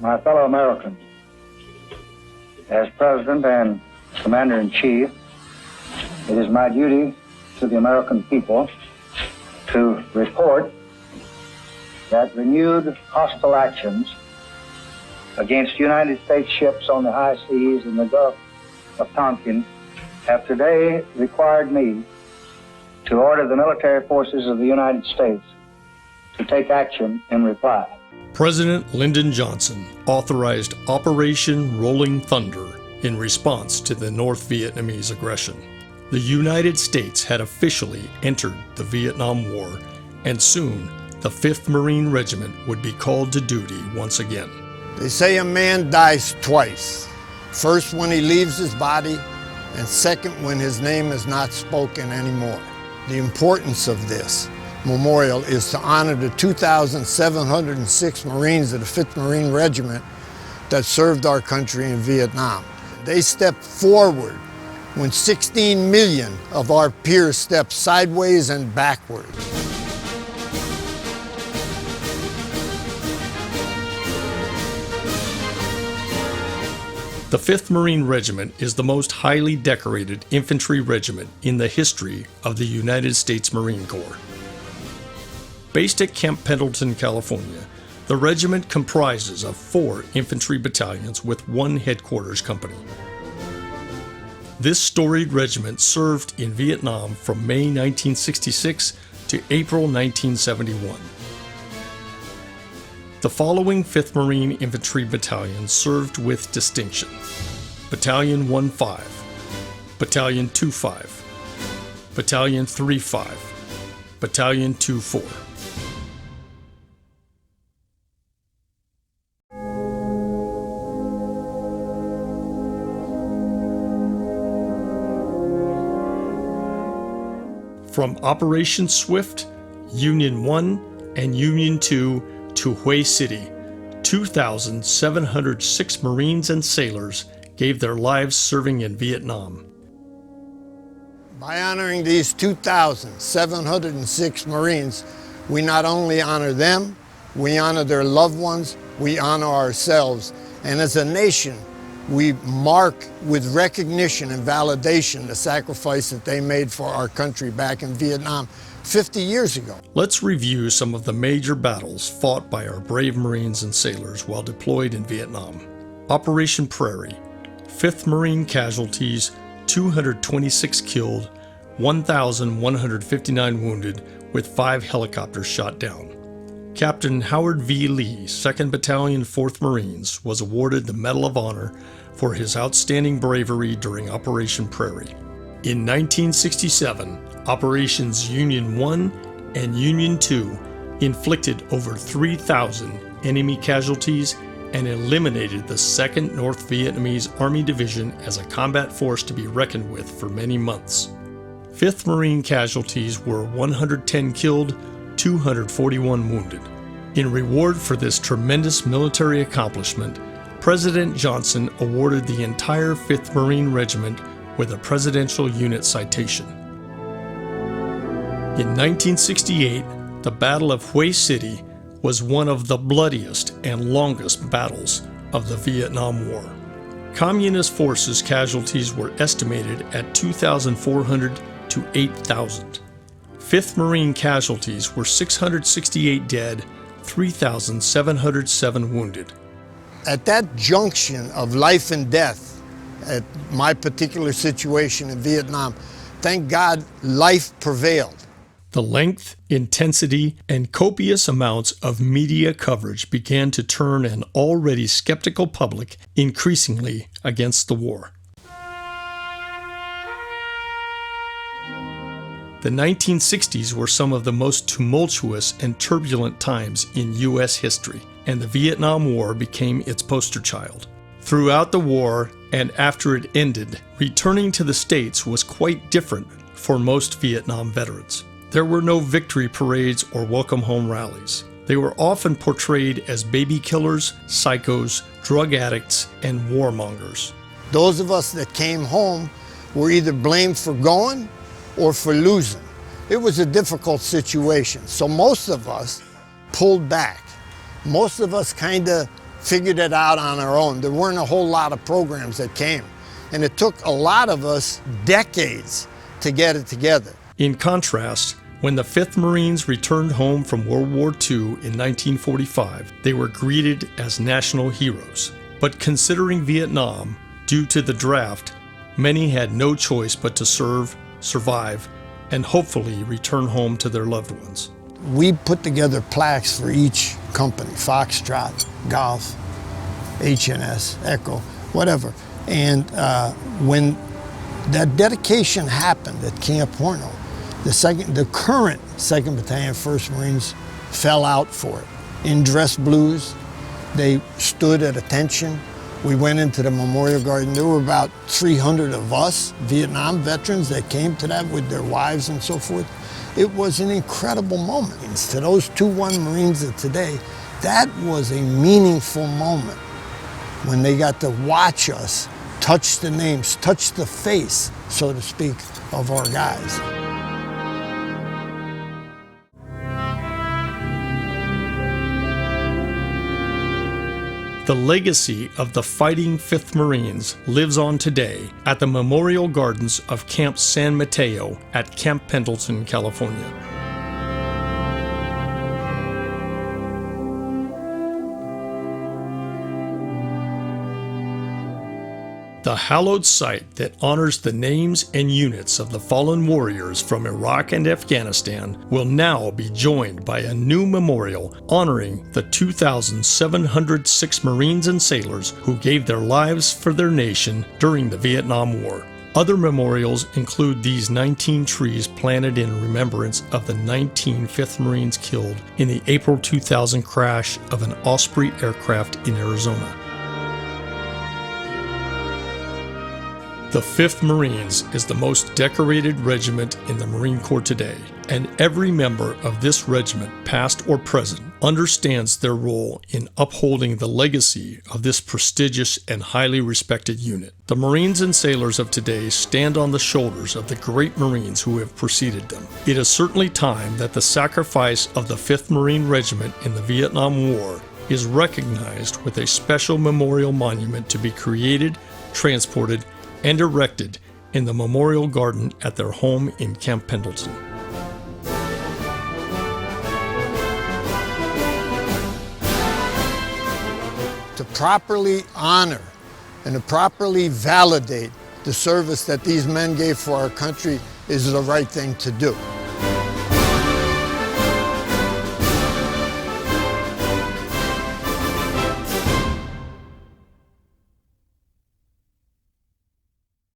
My fellow Americans, as President and Commander-in-Chief, it is my duty to the American people to report that renewed hostile actions against United States ships on the high seas in the Gulf of Tonkin have today required me to order the military forces of the United States to take action in reply. President Lyndon Johnson authorized Operation Rolling Thunder in response to the North Vietnamese aggression. The United States had officially entered the Vietnam War, and soon the 5th Marine Regiment would be called to duty once again. They say a man dies twice. First when he leaves his body, and second when his name is not spoken anymore. The importance of this memorial is to honor the 2,706 Marines of the 5th Marine Regiment that served our country in Vietnam. They stepped forward when 16 million of our peers stepped sideways and backward. The 5th Marine Regiment is the most highly decorated infantry regiment in the history of the United States Marine Corps. Based at Camp Pendleton, California, the regiment comprises of 4 infantry battalions with 1 headquarters company. This storied regiment served in Vietnam from May 1966 to April 1971. The following 5th Marine Infantry battalions served with distinction: Battalion 1-5, Battalion 2-5, Battalion 3-5, Battalion 2-4. From Operation Swift, Union 1 and Union 2 to Hue City, 2,706 Marines and sailors gave their lives serving in Vietnam. By honoring these 2,706 Marines, we not only honor them, we honor their loved ones, we honor ourselves, and as a nation, we mark with recognition and validation the sacrifice that they made for our country back in Vietnam 50 years ago. Let's review some of the major battles fought by our brave Marines and sailors while deployed in Vietnam. Operation Prairie, 5th Marine casualties, 226 killed, 1,159 wounded, with 5 helicopters shot down. Captain Howard V. Lee, 2nd Battalion, 4th Marines, was awarded the Medal of Honor for his outstanding bravery during Operation Prairie. In 1967, Operations Union 1 and Union 2 inflicted over 3,000 enemy casualties and eliminated the 2nd North Vietnamese Army Division as a combat force to be reckoned with for many months. 5th Marine casualties were 110 killed, 241 wounded. In reward for this tremendous military accomplishment, President Johnson awarded the entire 5th Marine Regiment with a Presidential Unit Citation. In 1968, the Battle of Hue City was one of the bloodiest and longest battles of the Vietnam War. Communist forces' casualties were estimated at 2,400 to 8,000. 5th Marine casualties were 668 dead, 3,707 wounded. At that junction of life and death, at my particular situation in Vietnam, thank God life prevailed. The length, intensity, and copious amounts of media coverage began to turn an already skeptical public increasingly against the war. The 1960s were some of the most tumultuous and turbulent times in U.S. history, and the Vietnam War became its poster child. Throughout the war and after it ended, returning to the States was quite different for most Vietnam veterans. There were no victory parades or welcome home rallies. They were often portrayed as baby killers, psychos, drug addicts, and warmongers. Those of us that came home were either blamed for going or for losing. It was a difficult situation, so most of us pulled back. Most of us kind of figured it out on our own. There weren't a whole lot of programs that came. And it took a lot of us decades to get it together. In contrast, when the 5th Marines returned home from World War II in 1945, they were greeted as national heroes. But considering Vietnam, due to the draft, many had no choice but to serve, survive, and hopefully return home to their loved ones. We put together plaques for each company, Foxtrot, Golf, HNS, Echo, whatever. And when that dedication happened at Camp Horno, the current 2nd Battalion 1st Marines fell out for it. In dress blues, they stood at attention. We went into the Memorial Garden. There were about 300 of us, Vietnam veterans, that came to that with their wives and so forth. It was an incredible moment. And to those 2-1 Marines of today, that was a meaningful moment when they got to watch us touch the names, touch the face, so to speak, of our guys. The legacy of the Fighting Fifth Marines lives on today at the Memorial Gardens of Camp San Mateo at Camp Pendleton, California. The hallowed site that honors the names and units of the fallen warriors from Iraq and Afghanistan will now be joined by a new memorial honoring the 2,706 Marines and sailors who gave their lives for their nation during the Vietnam War. Other memorials include these 19 trees planted in remembrance of the 19 5th Marines killed in the April 2000 crash of an Osprey aircraft in Arizona. The 5th Marines is the most decorated regiment in the Marine Corps today, and every member of this regiment, past or present, understands their role in upholding the legacy of this prestigious and highly respected unit. The Marines and sailors of today stand on the shoulders of the great Marines who have preceded them. It is certainly time that the sacrifice of the 5th Marine Regiment in the Vietnam War is recognized with a special memorial monument to be created, transported, and erected in the Memorial Garden at their home in Camp Pendleton. To properly honor and to properly validate the service that these men gave for our country is the right thing to do.